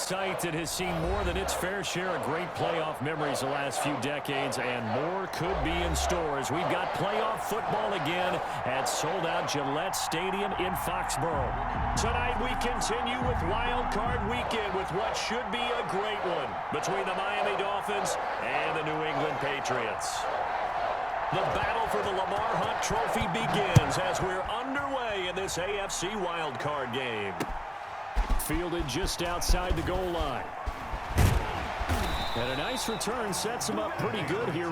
site that has seen more than its fair share of great playoff memories the last few decades, and more could be in store as we've got playoff football again at sold-out Gillette Stadium in Foxborough. Tonight we continue with Wildcard Weekend with what should be a great one between the Miami Dolphins and the New England Patriots. The battle for the Lamar Hunt Trophy begins as we're underway in this AFC Wildcard game. Fielded just outside the goal line. And a nice return sets him up pretty good here.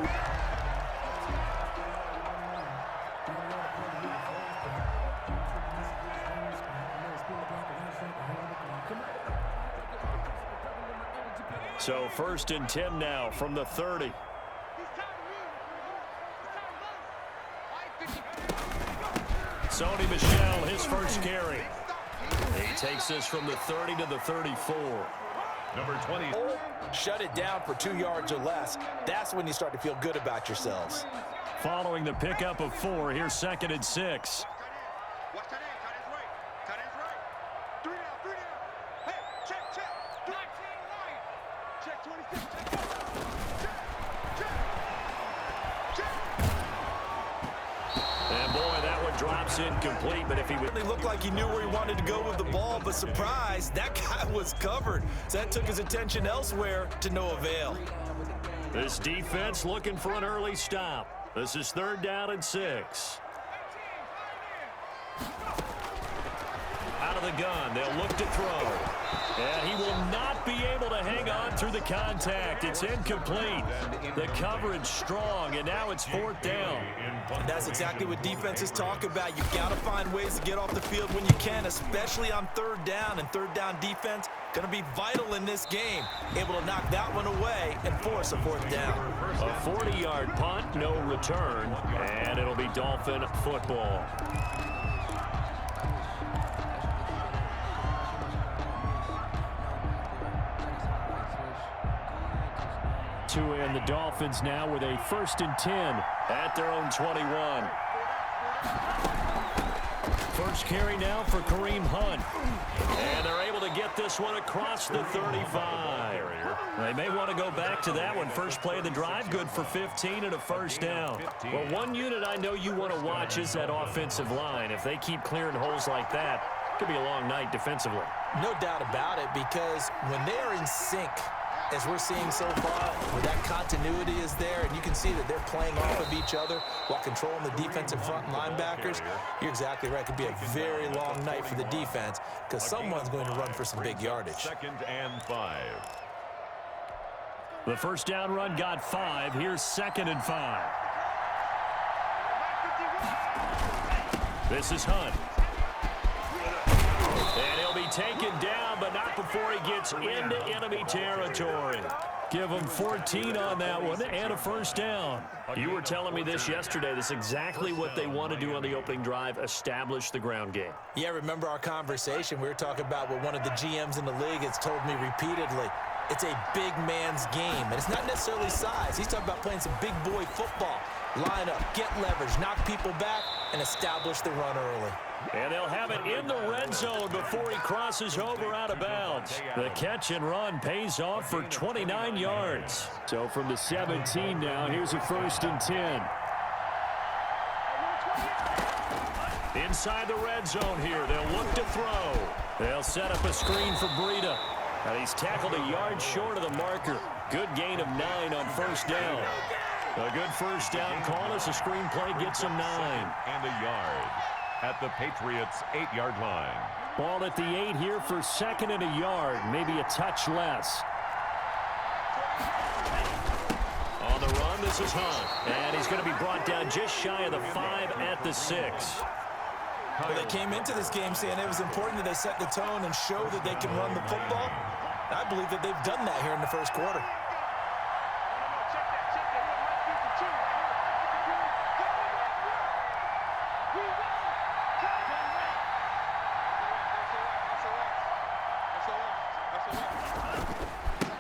So 1st and 10 now from the 30. Sony Michel, his first carry. He takes this from the 30 to the 34. Number 20. Shut it down for 2 yards or less. That's when you start to feel good about yourselves. Following the pickup of 4, here's 2nd and 6. Drops incomplete, but if he would... It looked like he knew where he wanted to go with the ball, but surprise, that guy was covered. So that took his attention elsewhere to no avail. This defense looking for an early stop. This is 3rd down and 6. Out of the gun, they'll look to throw. And he will not be able to hang on through the contact. It's incomplete. The coverage strong, and now it's 4th down. And that's exactly what defenses talk about. You've got to find ways to get off the field when you can, especially on 3rd down. And 3rd down defense going to be vital in this game. Able to knock that one away and force a 4th down. A 40-yard punt, no return, and it'll be Dolphin football. And the Dolphins now with a 1st and 10 at their own 21. First carry now for Kareem Hunt. And they're able to get this one across the 35. They may want to go back to that one. First play of the drive, good for 15 and a 1st down. Well, one unit I know you want to watch is that offensive line. If they keep clearing holes like that, it could be a long night defensively. No doubt about it, because when they are in sync, as we're seeing so far, where that continuity is there, and you can see that they're playing off of each other while controlling the defensive front linebackers, you're exactly right. It could be a very long night for the defense because someone's going to run for some big yardage. 2nd and 5. The 1st down run got 5. Here's 2nd and 5. This is Hunt. And he'll be taken down, but not before he gets into enemy territory. Give him 14 on that one and a 1st down. You were telling me this yesterday. This is exactly what they want to do on the opening drive, establish the ground game. Yeah, remember our conversation? We were talking about what one of the GMs in the league has told me repeatedly. It's a big man's game, and it's not necessarily size. He's talking about playing some big boy football. Line up, get leverage, knock people back, and establish the run early. And they'll have it in the red zone before he crosses over out of bounds. The catch and run pays off for 29 yards. So from the 17 now, here's a 1st and 10. Inside the red zone here, they'll look to throw. They'll set up a screen for Breida. And he's tackled a yard short of the marker. Good gain of 9 on 1st down. A good 1st down call as the screen play gets him 9. And a yard at the Patriots' 8-yard line. Ball at the 8 here for 2nd and a yard, maybe a touch less. On the run, this is Hunt. And he's going to be brought down just shy of the 5 at the 6. Well, they came into this game saying it was important that they set the tone and show that they can run the football. I believe that they've done that here in the 1st quarter.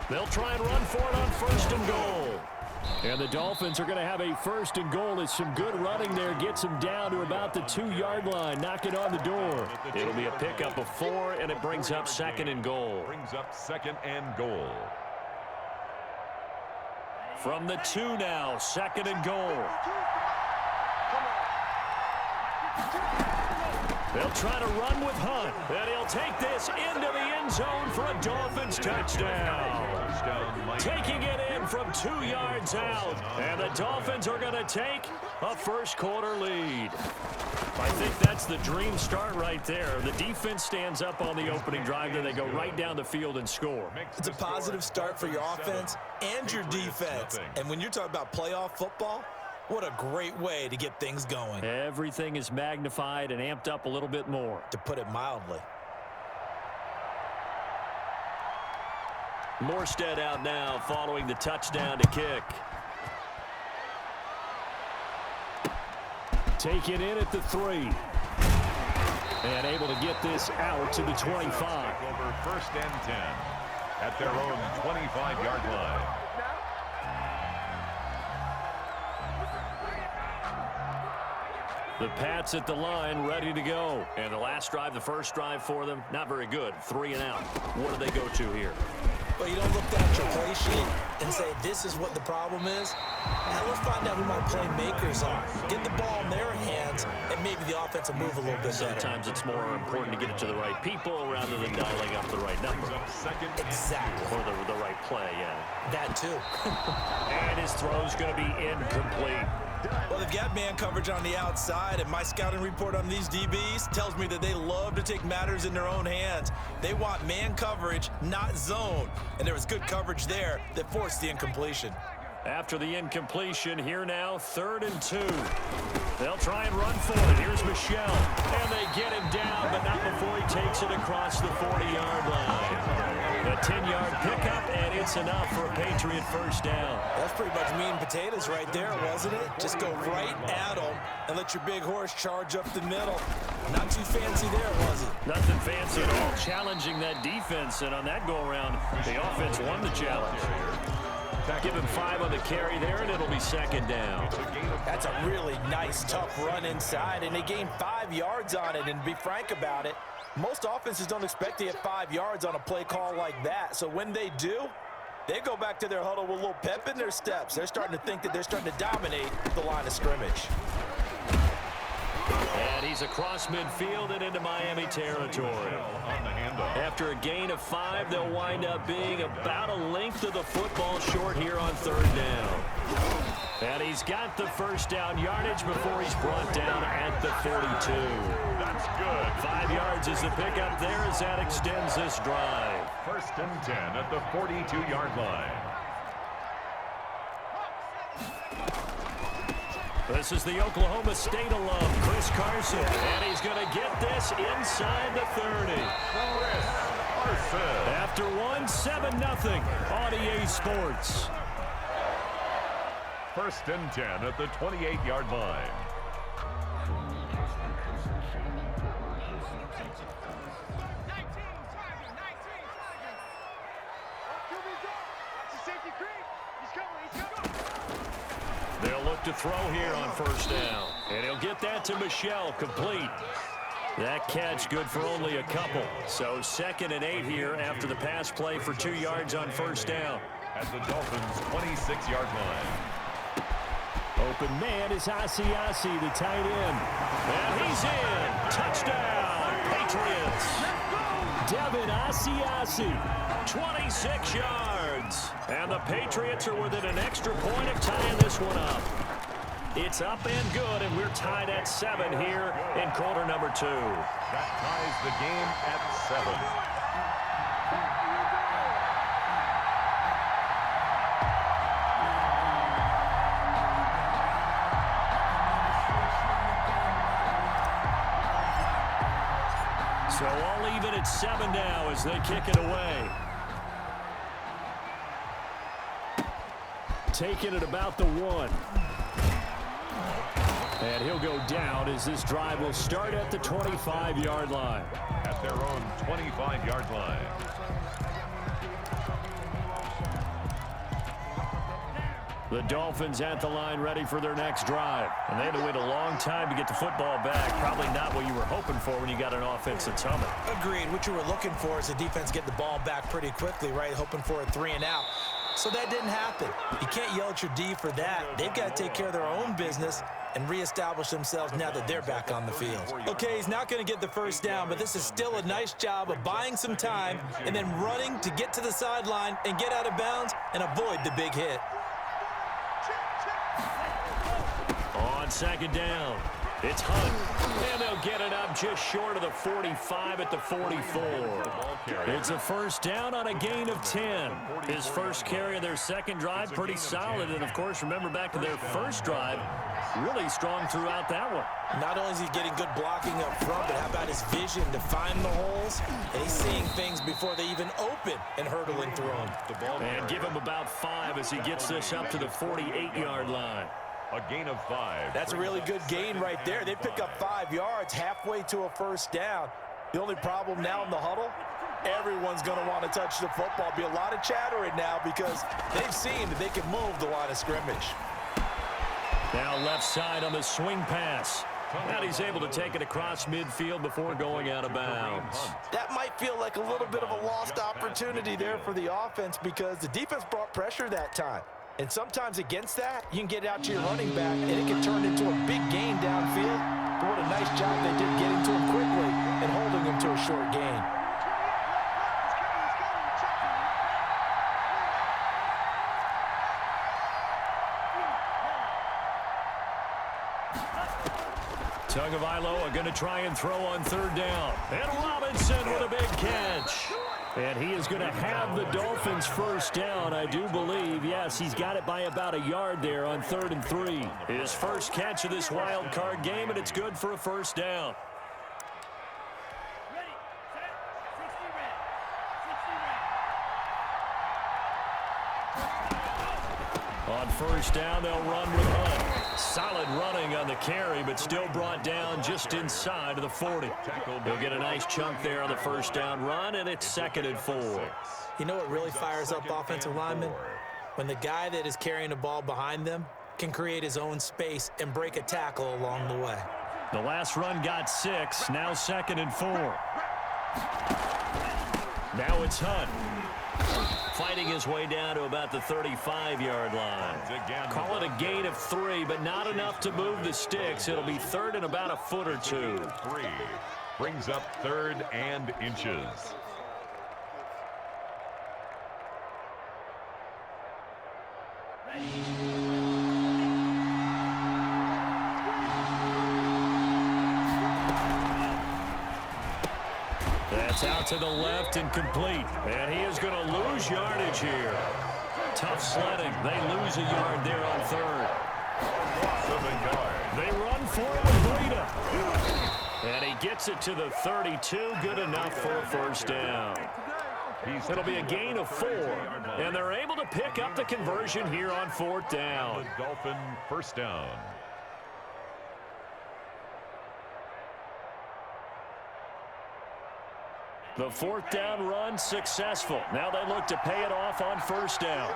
They'll try and run for it on 1st and goal. And the Dolphins are going to have a 1st and goal as some good running there gets them down to about the 2-yard line. Knock it on the door. It'll be a pickup of 4, and it brings up 2nd and goal. Brings up 2nd and goal. From the 2 now, 2nd and goal. They'll try to run with Hunt, and he'll take this into the end zone for a Dolphins touchdown. Taking it in from 2 yards out, and the Dolphins are going to take a 1st quarter lead. I think that's the dream start right there. The defense stands up on the opening drive, then they go right down the field and score. It's a positive start for your offense and your defense. And when you're talking about playoff football, what a great way to get things going. Everything is magnified and amped up a little bit more. To put it mildly. Morstead out now following the touchdown to kick. Take it in at the 3. And able to get this out to the 25. Over 1st and 10 at their own 25-yard line. The Pats at the line, ready to go. And the last drive, the first drive for them, not very good. 3 and out. What do they go to here? Well, you don't look down at your play sheet and say, this is what the problem is. Now let's find out who my playmakers are. Get the ball in their hands, and maybe the offense will move a little bit better. Sometimes it's more important to get it to the right people rather than dialing up the right number. Exactly. Or the right play, yeah. That too. And his throw's going to be incomplete. Well, they've got man coverage on the outside, and my scouting report on these DBs tells me that they love to take matters in their own hands. They want man coverage, not zone. And there was good coverage there that forced the incompletion. After the incompletion, here now, 3rd and 2. They'll try and run for it. Here's Michelle. And they get him down, but not before he takes it across the 40-yard line. A 10-yard pickup, and it's enough for a Patriot 1st down. That's pretty much meat and potatoes right there, wasn't it? Just go right at them and let your big horse charge up the middle. Not too fancy there, was it? Nothing fancy at all. Challenging that defense, and on that go-around, the offense won the challenge. Give him 5 on the carry there, and it'll be 2nd down. That's a really nice, tough run inside, and they gained 5 yards on it. And to be frank about it, most offenses don't expect to get 5 yards on a play call like that. So when they do, they go back to their huddle with a little pep in their steps. They're starting to think that they're starting to dominate the line of scrimmage. And he's across midfield and into Miami territory. After a gain of 5, they'll wind up being about a length of the football short here on 3rd down. And he's got the 1st down yardage before he's brought down at the 42. That's good. 5 yards is the pickup there as that extends this drive. 1st and 10 at the 42-yard line. This is the Oklahoma State alum, Chris Carson, and he's going to get this inside the 30. Chris Carson. After 7-0 on EA Sports. 1st and 10 at the 28-yard line. They'll look to throw here on 1st down. And he'll get that to Michelle, complete. That catch good for only a couple. So 2nd and 8 here after the pass play for 2 yards on 1st down. At the Dolphins' 26-yard line. Open man is Asiasi, the tight end. And he's in. Touchdown, Patriots. Devin Asiasi, 26 yards. And the Patriots are within an extra point of tying this one up. It's up and good, and we're tied at 7 here in quarter number 2. That ties the game at 7. So all even at 7 now as they kick it away. Taking it about the 1. And he'll go down as this drive will start at the 25-yard line. At their own 25-yard line. The Dolphins at the line ready for their next drive. And they had to wait a long time to get the football back. Probably not what you were hoping for when you got an offense that's humming. Agreed. What you were looking for is the defense get the ball back pretty quickly, right? Hoping for a 3-and-out. So that didn't happen. You can't yell at your D for that. They've got to take care of their own business and reestablish themselves now that they're back on the field. Okay, he's not going to get the first down, but this is still a nice job of buying some time and then running to get to the sideline and get out of bounds and avoid the big hit. On second down, it's Hunt. And they'll get it up just short of the 45 at the 44. It's a first down on a gain of 10. His first carry of their second drive, pretty solid. And, of course, remember back to their first drive, really strong throughout that one. Not only is he getting good blocking up front, but how about his vision to find the holes? And he's seeing things before they even open and hurdling through them. And give him about 5 as he gets this up to the 48-yard line. A gain of 5. That's a really good gain right there. They pick up 5 yards halfway to a first down. The only problem now in the huddle, everyone's going to want to touch the football. Be a lot of chattering now because they've seen that they can move the line of scrimmage. Now left side on the swing pass. And he's able to take it across midfield before going out of bounds. That might feel like a little bit of a lost opportunity there for the offense because the defense brought pressure that time. And sometimes against that, you can get out to your running back, and it can turn into a big gain downfield. But what a nice job they did getting to him quickly and holding him to a short gain. Tagovailoa are going to try and throw on third down. And Robinson with a big catch. And he is going to have the Dolphins first down, I do believe. Yes, he's got it by about a yard there on 3rd and 3. His first catch of this wild card game, and it's good for a first down. On first down, they'll run with Hunt. Solid running on the carry, but still brought down just inside of the 40. He'll get a nice chunk there on the first down run, and it's 2nd and 4. You know what really fires up offensive linemen? When the guy that is carrying the ball behind them can create his own space and break a tackle along the way. The last run got 6, now 2nd and 4. Now it's Hunt. Fighting his way down to about the 35-yard line. Call it a gain of 3, but not enough to move the sticks. It'll be 3rd and about a foot or 2. 3 brings up 3rd and inches. That's out to the left and complete. And he is going to lose yardage here. Tough sledding. They lose a yard there on 3rd. They run for it with Breida. And he gets it to the 32. Good enough for a first down. It'll be a gain of 4. And they're able to pick up the conversion here on 4th down. Dolphin first down. The 4th down run successful. Now they look to pay it off on first down.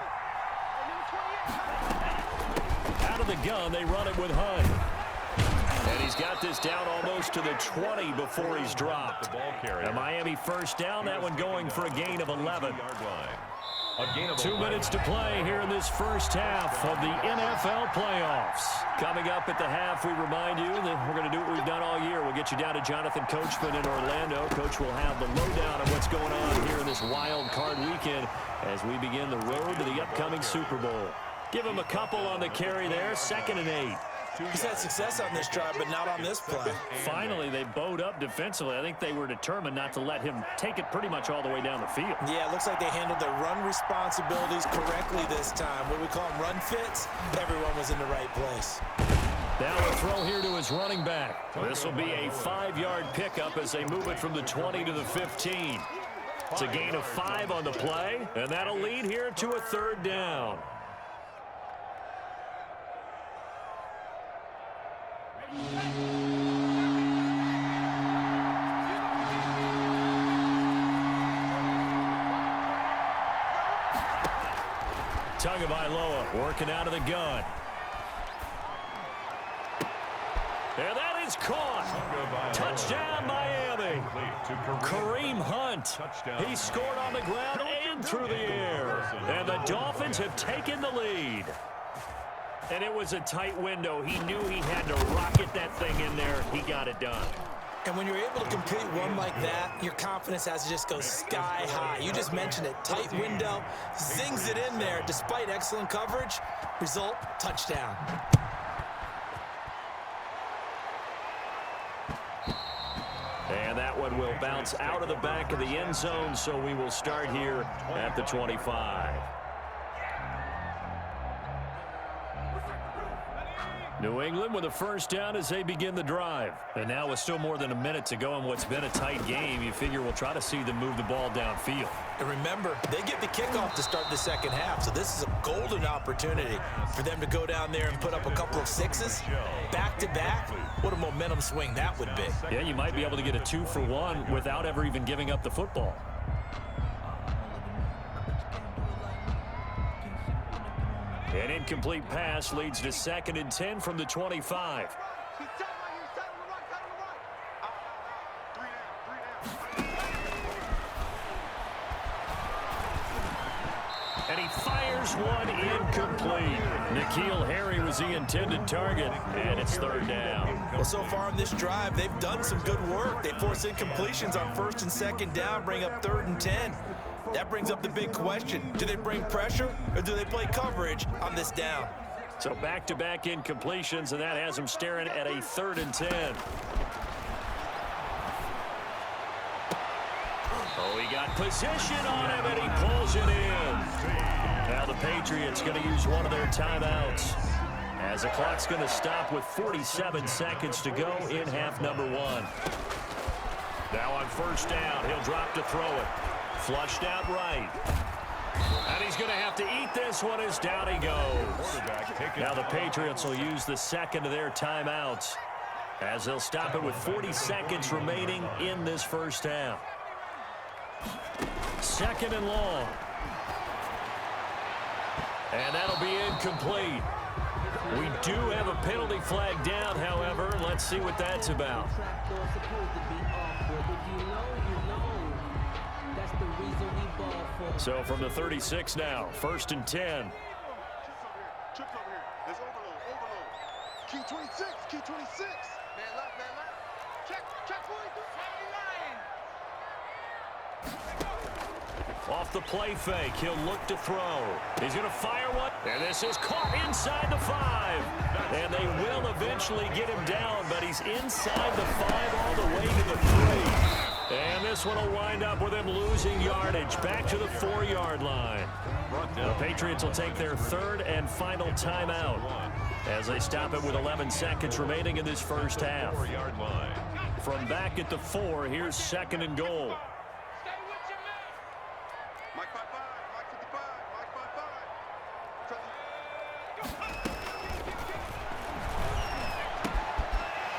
Out of the gun, they run it with Hunt. And he's got this down almost to the 20 before he's dropped. A Miami first down, that one going for a gain of 11. 2 minutes to play here in this first half of the NFL playoffs. Coming up at the half, we remind you that we're going to do what we've done all year. We'll get you down to Jonathan Coachman in Orlando. Coach will have the lowdown of what's going on here in this wild card weekend as we begin the road to the upcoming Super Bowl. Give him a couple on the carry there, 2nd and 8. He's had success on this drive, but not on this play. Finally, they bowed up defensively. I think they were determined not to let him take it pretty much all the way down the field. Yeah, it looks like they handled their run responsibilities correctly this time. What we call them run fits, everyone was in the right place. Now a throw here to his running back. This will be a 5-yard pickup as they move it from the 20 to the 15. It's a gain of 5 on the play, and that'll lead here to a 3rd down. Tagovailoa working out of the gun. And that is caught. Touchdown, Miami. Kareem Hunt. He scored on the ground and through the air. And the Dolphins have taken the lead. And it was a tight window. He knew he had to rocket that thing in there. He got it done. And when you're able to complete one like that, your confidence has to just go sky high. You just mentioned it. Tight window, zings it in there despite excellent coverage. Result, touchdown. And that one will bounce out of the back of the end zone, so we will start here at the 25. New England with a first down as they begin the drive. And now with still more than a minute to go in what's been a tight game, you figure we'll try to see them move the ball downfield. And remember, they get the kickoff to start the second half, so this is a golden opportunity for them to go down there and put up a couple of sixes. Back-to-back, what a momentum swing that would be. Yeah, you might be able to get a 2-for-1 without ever even giving up the football. An incomplete pass leads to 2nd and 10 from the 25. And he fires one incomplete. N'Keal Harry was the intended target, and it's 3rd down. Well, so far in this drive, they've done some good work. They force incompletions on 1st and 2nd down, bring up 3rd and 10. That brings up the big question. Do they bring pressure or do they play coverage on this down? So back-to-back incompletions, and that has them staring at a 3rd and 10. Oh, he got position on him, and he pulls it in. Now the Patriots going to use one of their timeouts, as the clock's going to stop with 47 seconds to go in half number 1. Now on 1st down, he'll drop to throw it. Flushed out right. And he's going to have to eat this one as down he goes. Now the Patriots will use the 2nd of their timeouts, as they'll stop it with 40 seconds remaining in this first half. 2nd and long. And that'll be incomplete. We do have a penalty flag down, however. Let's see what that's about. So from the 36 now, 1st and 10. Trips over here. There's overload. Key 26, key 26. Man left. Check 43. Off the play fake, he'll look to throw. He's going to fire one, and this is caught inside the 5. And they will eventually get him down, but he's inside the 5 all the way to the 3. And this one will wind up with him losing yardage back to the 4-yard line. The Patriots will take their 3rd and final timeout as they stop it with 11 seconds remaining in this first half. 4-yard line. From back at the 4, here's 2nd and goal. Mike 55, Mike 55, Mike 55.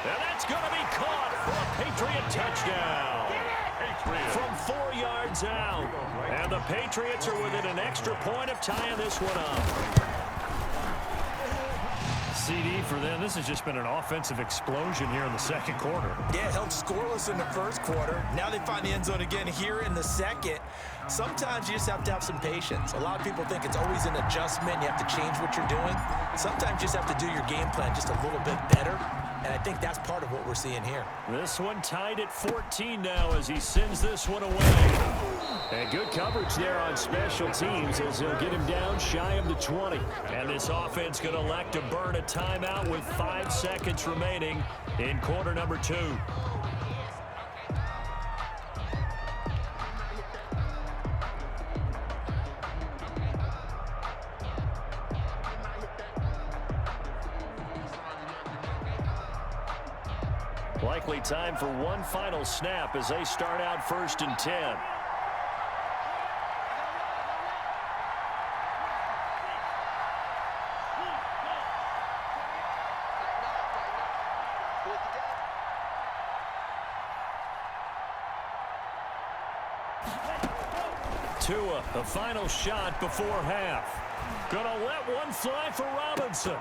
And that's going to be caught for a Patriot touchdown. From 4 yards out. And the Patriots are within an extra point of tying this one up. CD for them. This has just been an offensive explosion here in the 2nd quarter. Yeah, held scoreless in the 1st quarter. Now they find the end zone again here in the 2nd. Sometimes you just have to have some patience. A lot of people think it's always an adjustment. You have to change what you're doing. Sometimes you just have to do your game plan just a little bit better. And I think that's part of what we're seeing here. This one tied at 14 now as he sends this one away. And good coverage there on special teams as they'll get him down shy of the 20. And this offense going to elect to burn a timeout with 5 seconds remaining in quarter number 2. Likely time for one final snap as they start out 1st and 10. Tua, the final shot before half. Gonna let one fly for Robinson.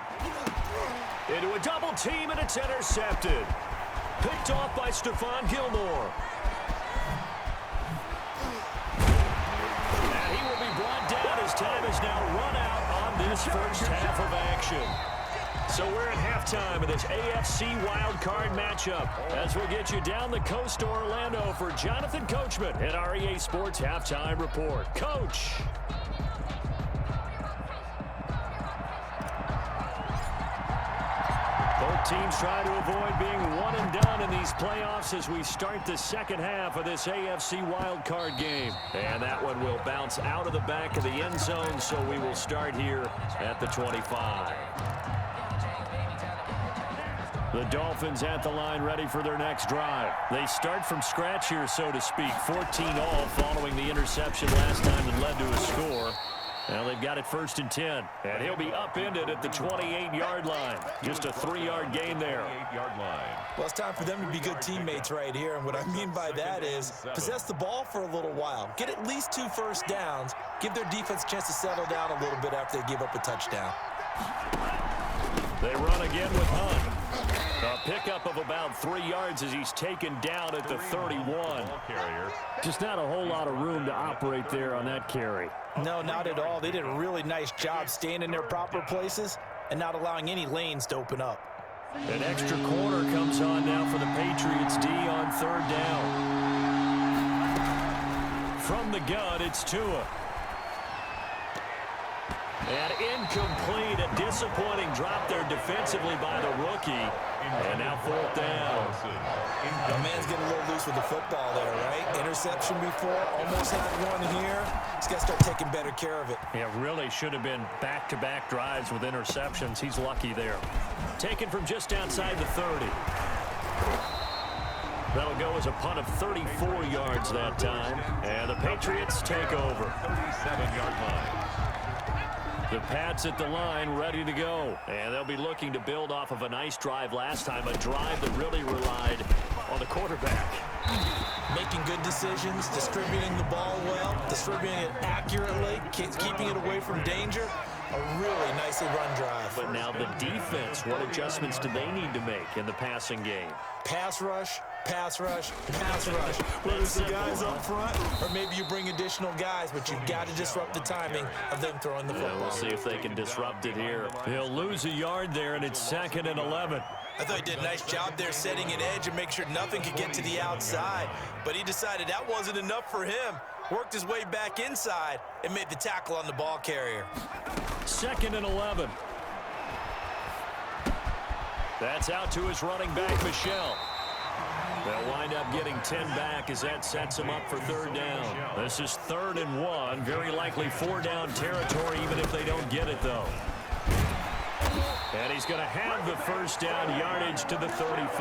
Into a double team, and it's intercepted. Picked off by Stephon Gilmore. And he will be brought down as time is now run out on this first half of action. So we're at halftime of this AFC Wildcard matchup as we'll get you down the coast to Orlando for Jonathan Coachman at our EA Sports Halftime Report. Coach. Both teams try to avoid being one and done in these playoffs as we start the second half of this AFC Wildcard game. And that one will bounce out of the back of the end zone, so we will start here at the 25. The Dolphins at the line ready for their next drive. They start from scratch here, so to speak. 14-all following the interception last time that led to a score. Now they've got it 1st and 10. And he'll be upended at the 28-yard line. Just a 3-yard gain there. 28-yard line. Well, it's time for them to be good teammates right here. And what I mean by that is possess the ball for a little while. Get at least 2 first downs. Give their defense a chance to settle down a little bit after they give up a touchdown. They run again with Hunt. A pickup of about 3 yards as he's taken down at the 31. Just not a whole lot of room to operate there on that carry. No, not at all. They did a really nice job staying in their proper places and not allowing any lanes to open up. An extra corner comes on now for the Patriots D on 3rd down. From the gun, it's Tua. And incomplete, a disappointing drop there defensively by the rookie. And now 4th down. The man's getting a little loose with the football there, right? Interception before, almost had one here. He's got to start taking better care of it. Yeah, really should have been back-to-back drives with interceptions. He's lucky there. Taken from just outside the 30. That'll go as a punt of 34 yards that time. And the Patriots take over. 37-yard line. The Pats at the line ready to go. And they'll be looking to build off of a nice drive last time, a drive that really relied on the quarterback. Making good decisions, distributing the ball well, distributing it accurately, keeping it away from danger. A really nicely run drive. But now the defense, what adjustments do they need to make in the passing game? Pass rush, pass rush, pass rush. Whether it's the guys up front or maybe you bring additional guys, but you've got to disrupt the timing of them throwing the football. We'll see if they can disrupt it here. He'll lose a yard there, and it's 2nd and 11. I thought he did a nice job there setting an edge and make sure nothing could get to the outside. But he decided that wasn't enough for him. Worked his way back inside and made the tackle on the ball carrier. 2nd and 11. That's out to his running back, Michelle. They'll wind up getting 10 back as that sets them up for 3rd down. This is 3rd and 1. Very likely 4-down territory, even if they don't get it, though. And he's going to have the 1st down, yardage to the 35.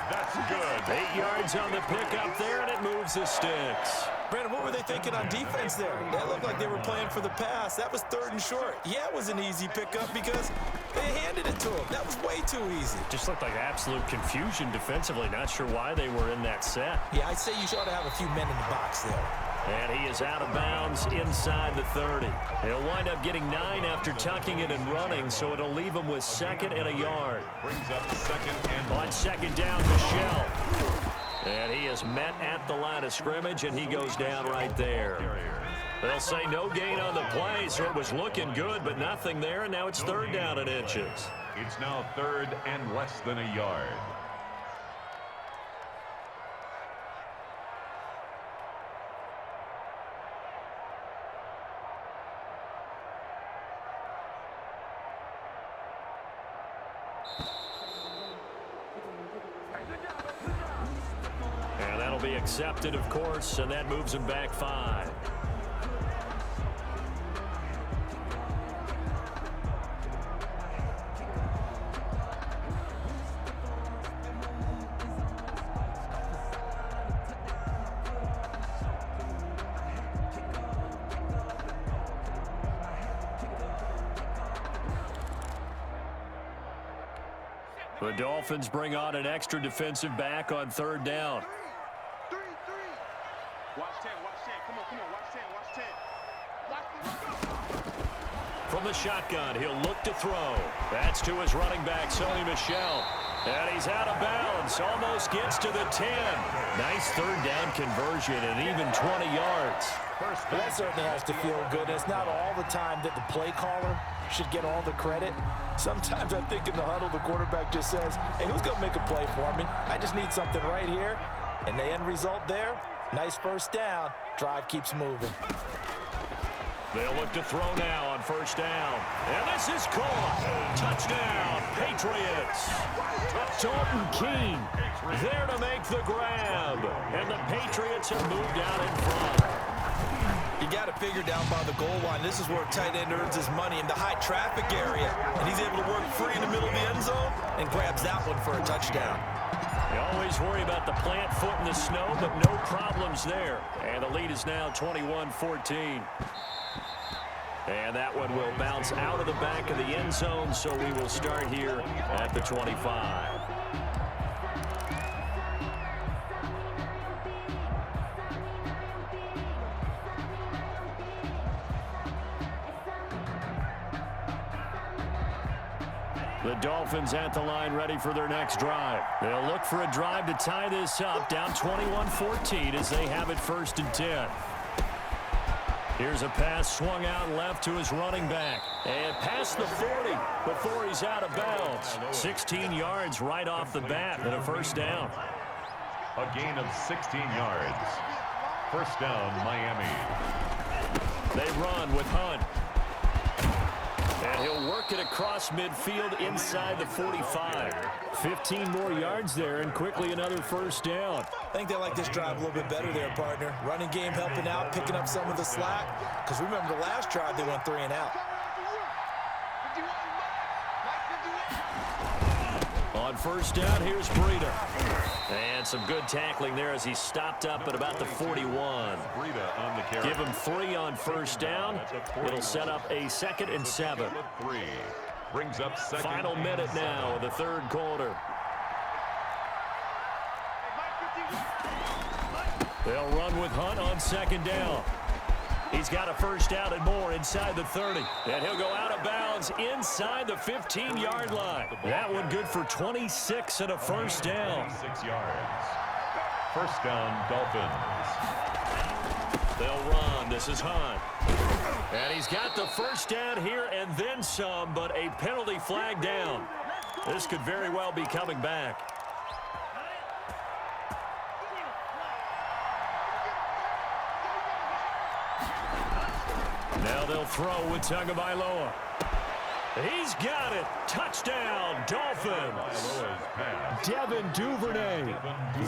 That's good. 8 yards on the pickup there, and it moves the sticks. Brandon, what were they thinking on defense there? That looked like they were playing for the pass. That was 3rd and short. Yeah, it was an easy pickup because they handed it to him. That was way too easy. Just looked like absolute confusion defensively. Not sure why they were in that set. Yeah, I'd say you ought to have a few men in the box there. And he is out of bounds inside the 30. He'll wind up getting 9 after tucking it and running, so it'll leave him with 2nd and a yard. Brings up 2nd and 1. On 2nd down, Michelle. And he is met at the line of scrimmage, and he goes down right there. They'll say no gain on the play, so it was looking good, but nothing there, and now it's 3rd down and inches. It's now 3rd and less than a yard. And that'll be accepted, of course, and that moves him back 5. The Dolphins bring on an extra defensive back on 3rd down. Watch 10, watch 10. Come on, watch 10, watch 10. Watch 10. From the shotgun, he'll look to throw. That's to his running back, Sony Michel. And he's out of bounds. Almost gets to the 10. Nice third down conversion and even 20 yards. Well, that certainly has to feel good. It's not all the time that the play caller should get all the credit. Sometimes I think in the huddle, the quarterback just says, hey, who's going to make a play for me? I just need something right here. And the end result there, nice first down. Drive keeps moving. They'll look to throw now on first down. And this is caught. Touchdown, Patriots. Dalton Keene there to make the grab. And the Patriots have moved out in front. You got to figure down by the goal line. This is where a tight end earns his money in the high traffic area. And he's able to work free in the middle of the end zone and grabs that one for a touchdown. You always worry about the plant foot in the snow, but no problems there. And the lead is now 21-14. And that one will bounce out of the back of the end zone, so we will start here at the 25. The Dolphins at the line ready for their next drive. They'll look for a drive to tie this up, down 21-14 as they have it 1st and 10. Here's a pass swung out left to his running back. And past the 40 before he's out of bounds. 16 yards right off the bat and a first down. A gain of 16 yards. First down, Miami. They run with Hunt. And he'll work it across midfield inside the 45. 15 more yards there and quickly another first down. I think they like this drive a little bit better there, partner. Running game helping out, picking up some of the slack. Because remember the last drive, they went 3 and out. On first down, here's Breida. And some good tackling there as he stopped up at about the 41. Give him 3 on first down. It'll set up a 2nd and 7. Brings up second. Final minute now of the third quarter. They'll run with Hunt on 2nd down. He's got a first down and more inside the 30. And he'll go out of bounds inside the 15-yard line. That one good for 26 and a first down. 6 yards. First down, Dolphins. They'll run. This is Hunt. And he's got the first down here and then some, but a penalty flag down. This could very well be coming back. Now they'll throw with Tagovailoa. He's got it. Touchdown, Dolphins. Devin Duvernay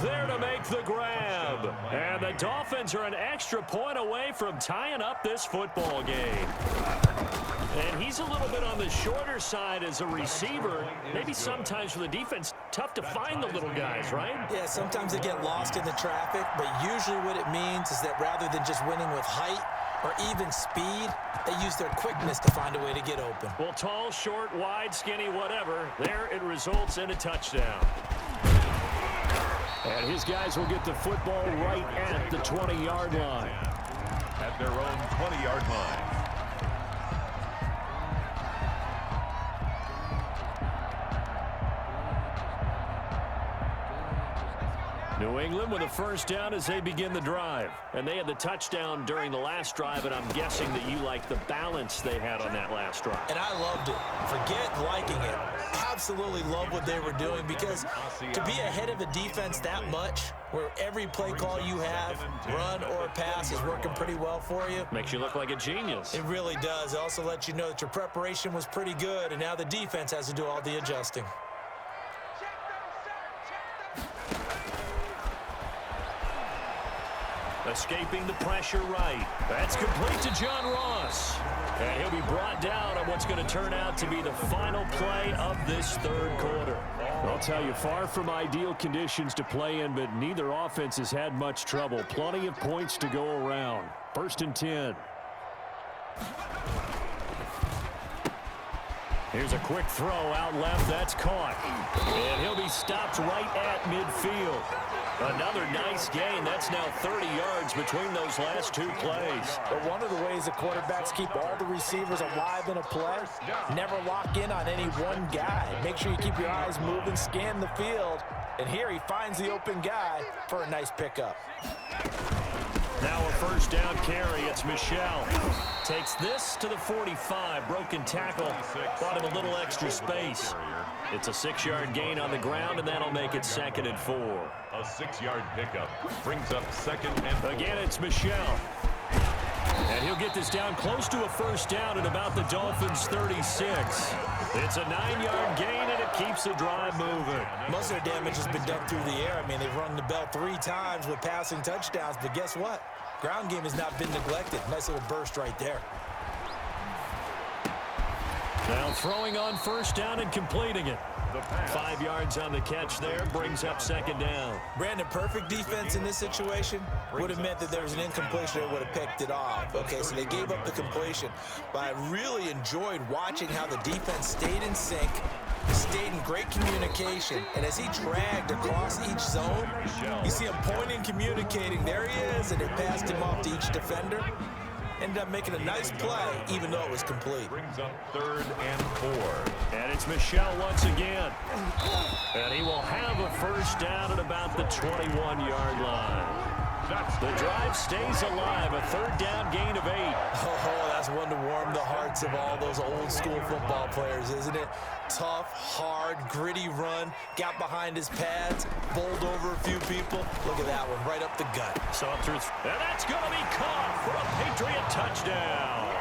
there to make the grab. And the Dolphins are an extra point away from tying up this football game. And he's a little bit on the shorter side as a receiver. Maybe sometimes for the defense, tough to find the little guys, right? Yeah, sometimes they get lost in the traffic, but usually what it means is that rather than just winning with height or even speed, they use their quickness to find a way to get open. Well, tall, short, wide, skinny, whatever, there it results in a touchdown. And his guys will get the football right at the 20-yard line. At their own 20-yard line. New England with a first down as they begin the drive. And they had the touchdown during the last drive, and I'm guessing that you like the balance they had on that last drive. And I loved it. Forget liking it. Absolutely love what they were doing, because to be ahead of a defense that much, where every play call you have, run or pass, is working pretty well for you. Makes you look like a genius. It really does. It also lets you know that your preparation was pretty good, and now the defense has to do all the adjusting. Escaping the pressure right. That's complete to John Ross. And he'll be brought down on what's going to turn out to be the final play of this third quarter. I'll tell you, far from ideal conditions to play in, but neither offense has had much trouble. Plenty of points to go around. 1st and 10. Here's a quick throw out left. That's caught. And he'll be stopped right at midfield. Another nice gain. That's now 30 yards between those last two plays. But one of the ways the quarterbacks keep all the receivers alive in a play, never lock in on any one guy. Make sure you keep your eyes moving, scan the field, and here he finds the open guy for a nice pickup. Now a first down carry. It's Michel. Takes this to the 45. Broken tackle. Bought him a little extra space. It's a 6-yard gain on the ground, and that'll make it 2nd and 4. A 6-yard pickup brings up 2nd and 4. Again, it's Michel. And he'll get this down close to a first down at about the Dolphins' 36. It's a 9-yard gain, and it keeps the drive moving. Most of their damage has been done through the air. I mean, they've rung the bell 3 times with passing touchdowns, but guess what? Ground game has not been neglected. Nice little burst right there. Now throwing on first down and completing it. 5 yards on the catch there, brings up 2nd down. Brandon, perfect defense in this situation would have meant that there was an incompletion that would have picked it off. Okay, so they gave up the completion. But I really enjoyed watching how the defense stayed in sync, stayed in great communication, and as he dragged across each zone, you see him pointing, communicating. There he is, and it passed him off to each defender. Ended up making a nice play, even though it was complete. Brings up 3rd and 4. And it's Michel once again. And he will have a first down at about the 21-yard line. The drive stays alive. A 3rd down gain of 8. Oh, that's one to warm the hearts of all those old-school football players, isn't it? Tough, hard, gritty run. Got behind his pads, bowled over a few people. Look at that one, right up the gut. So up through, and that's going to be caught for a Patriot touchdown.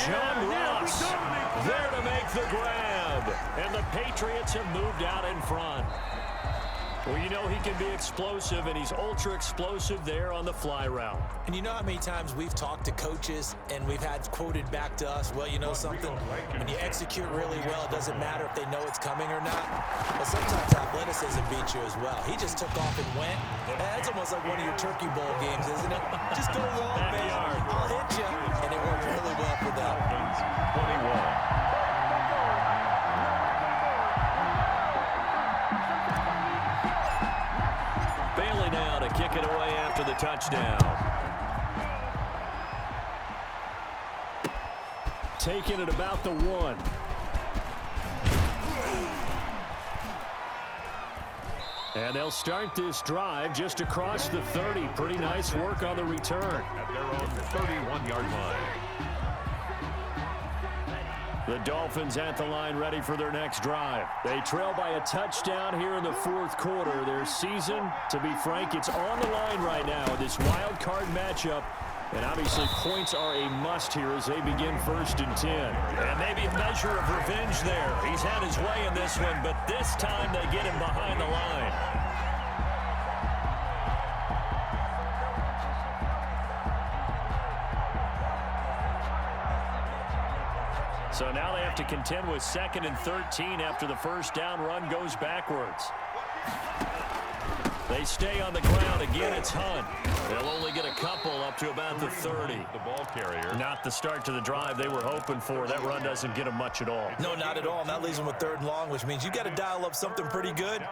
John Ross there to make the grab. And the Patriots have moved out in front. Well, you know he can be explosive, and he's ultra-explosive there on the fly route. And you know how many times we've talked to coaches and we've had quoted back to us, well, you know something? When you execute really well, it doesn't matter if they know it's coming or not. But sometimes athleticism beats you as well. He just took off and went. That's almost like one of your Turkey Bowl games, isn't it? Just go long, man. I'll hit you. And it worked really well for them. 21. Now to kick it away after the touchdown. Taking it about the 1. And they'll start this drive just across the 30. Pretty nice work on the return. At their own 31-yard line. The Dolphins at the line ready for their next drive. They trail by a touchdown here in the 4th quarter. Their season, to be frank, it's on the line right now in this wild card matchup. And obviously points are a must here as they begin 1st and 10. And maybe a measure of revenge there. He's had his way in this one, but this time they get him behind the line. So now they have to contend with 2nd and 13 after the first down run goes backwards. They stay on the ground. Again, it's Hunt. They'll only get a couple up to about the 30. The ball carrier. Not the start to the drive they were hoping for. That run doesn't get them much at all. No, not at all. And that leaves them with 3rd and long, which means you got to dial up something pretty good.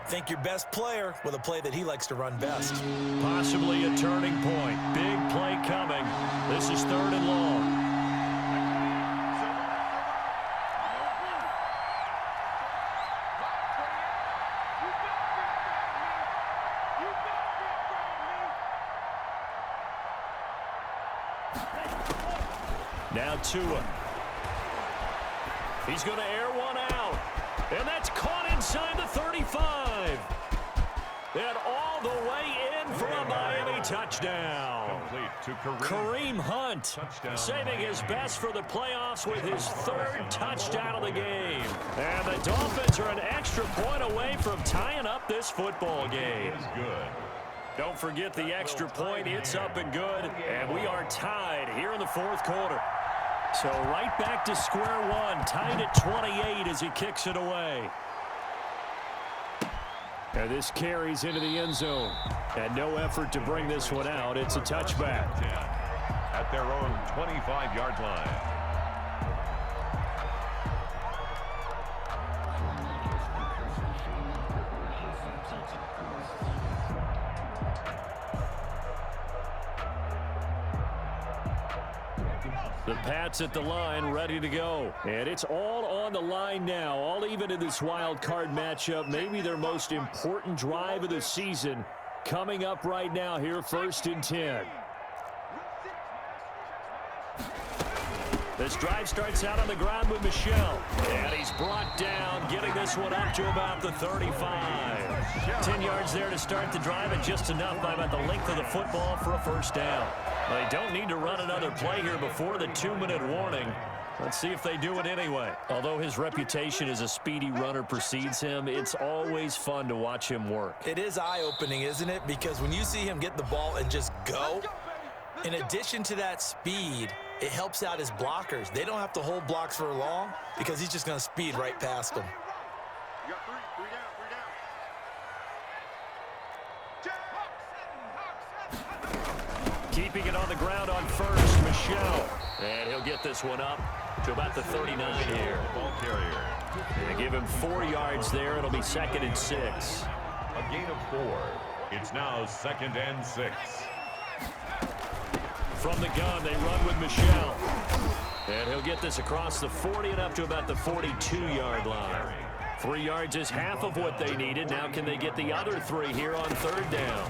Think your best player with a play that he likes to run best. Possibly a turning point. Big play coming. This is 3rd and long. Now Tua. He's going to air one out. And that's caught inside the 35. And all the way in for a Miami touchdown. Complete to Kareem Hunt, saving his best for the playoffs with his 3rd touchdown of the game. And the Dolphins are an extra point away from tying up this football game. Good. Don't forget the extra point. It's up and good. And we are tied here in the 4th quarter. So right back to square one, tied at 28 as he kicks it away. And this carries into the end zone. And no effort to bring this one out. It's a touchback. At their own 25-yard line. The Pats at the line, ready to go. And it's all on the line now, all even in this wild card matchup. Maybe their most important drive of the season coming up right now here, 1st and 10. This drive starts out on the ground with Michel. And he's brought down, getting this one up to about the 35. 10 yards there to start the drive, and just enough by about the length of the football for a first down. They don't need to run another play here before the 2-minute warning. Let's see if they do it anyway. Although his reputation as a speedy runner precedes him, it's always fun to watch him work. It is eye-opening, isn't it? Because when you see him get the ball and just go, in addition to that speed, it helps out his blockers. They don't have to hold blocks for long because he's just going to speed right past them. You got three down. Keeping it on the ground on first, Michel. And he'll get this one up to about the 39 here. Ball carrier. They give him 4 yards there. It'll be 2nd and 6. A gain of 4. It's now 2nd and 6. From the gun, they run with Michel. And he'll get this across the 40 and up to about the 42-yard line. 3 yards is half of what they needed. Now can they get the other 3 here on 3rd down?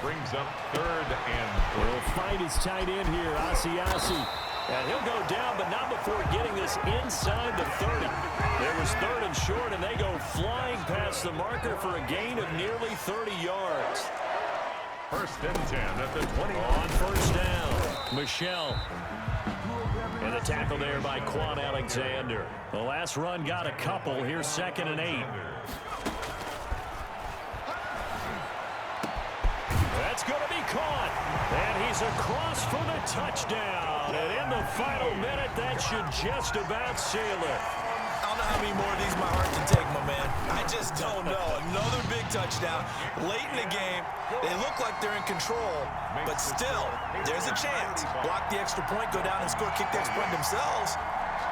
Brings up 3rd and 3. He'll fight his tight end here, Asiasi. And he'll go down, but not before getting this inside the 30. There was 3rd and short, and they go flying past the marker for a gain of nearly 30 yards. 1st and 10 at the 20. On 1st down, Michel. And the tackle there by Quan Alexander. The last run got a couple. Here's 2nd and 8. That's going to be caught. And he's across for the touchdown. And in the final minute, that should just about seal it. I don't know how many more of these my heart can take, my man. I just don't know. Another big touchdown. Late in the game, they look like they're in control, but still, there's a chance. Block the extra point, go down and score, kick the extra point themselves.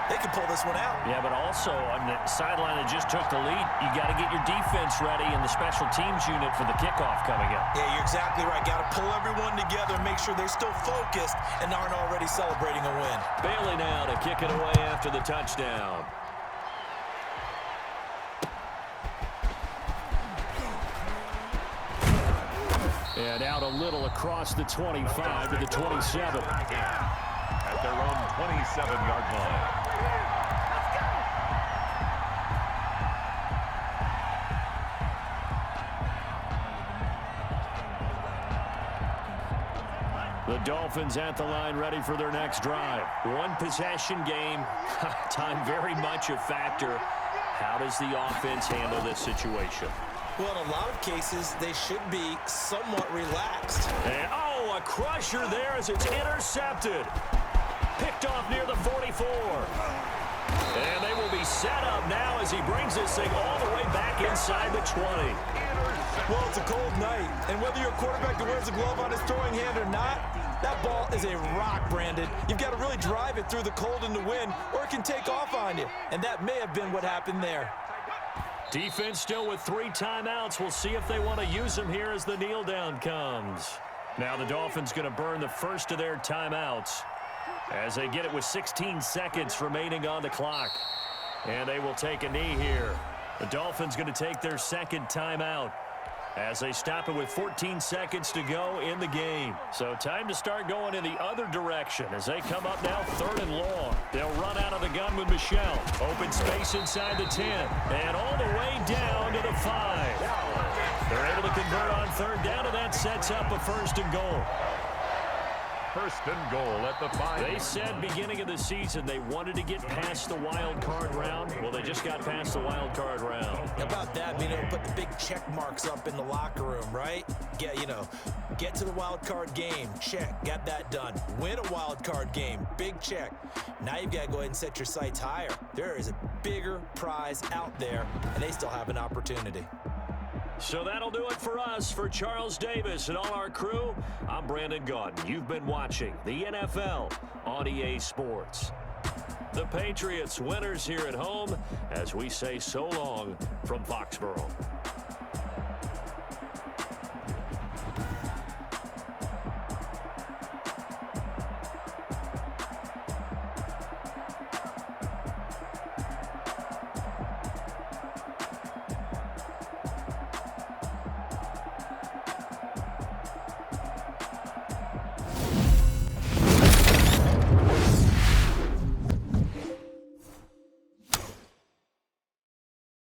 They can pull this one out. Yeah, but also on the sideline that just took the lead, you got to get your defense ready and the special teams unit for the kickoff coming up. Yeah, you're exactly right. Got to pull everyone together and make sure they're still focused and aren't already celebrating a win. Bailey now to kick it away after the touchdown. And out a little across the 25 to the 27. At their own 27-yard line. The Dolphins at the line ready for their next drive. One possession game. Time very much a factor. How does the offense handle this situation? Well, in a lot of cases, they should be somewhat relaxed. And, a crusher there as it's intercepted. Picked off near the 44. And they will be set up now as he brings this thing all the way back inside the 20. Well, it's a cold night, and whether you're a quarterback that wears a glove on his throwing hand or not, that ball is a rock, Brandon. You've got to really drive it through the cold and the wind, or it can take off on you. And that may have been what happened there. Defense still with 3 timeouts. We'll see if they want to use them here as the kneel down comes. Now the Dolphins going to burn the first of their timeouts as they get it with 16 seconds remaining on the clock. And they will take a knee here. The Dolphins going to take their 2nd timeout as they stop it with 14 seconds to go in the game. So time to start going in the other direction as they come up now 3rd and long. They'll run out of the gun with Michel. Open space inside the 10 and all the way down to the 5. They're able to convert on 3rd down, and that sets up a 1st and goal. 1st and goal at the 5. They said beginning of the season they wanted to get past the wild card round. Well, they just got past the wild card round. How about that, being able to put the big check marks up in the locker room, right? Get to the wild card game. Check. Got that done. Win a wild card game. Big check. Now you've got to go ahead and set your sights higher. There is a bigger prize out there, and they still have an opportunity. So that'll do it for us. For Charles Davis and all our crew, I'm Brandon Gaudin. You've been watching the NFL on EA Sports. The Patriots winners here at home as we say so long from Foxborough.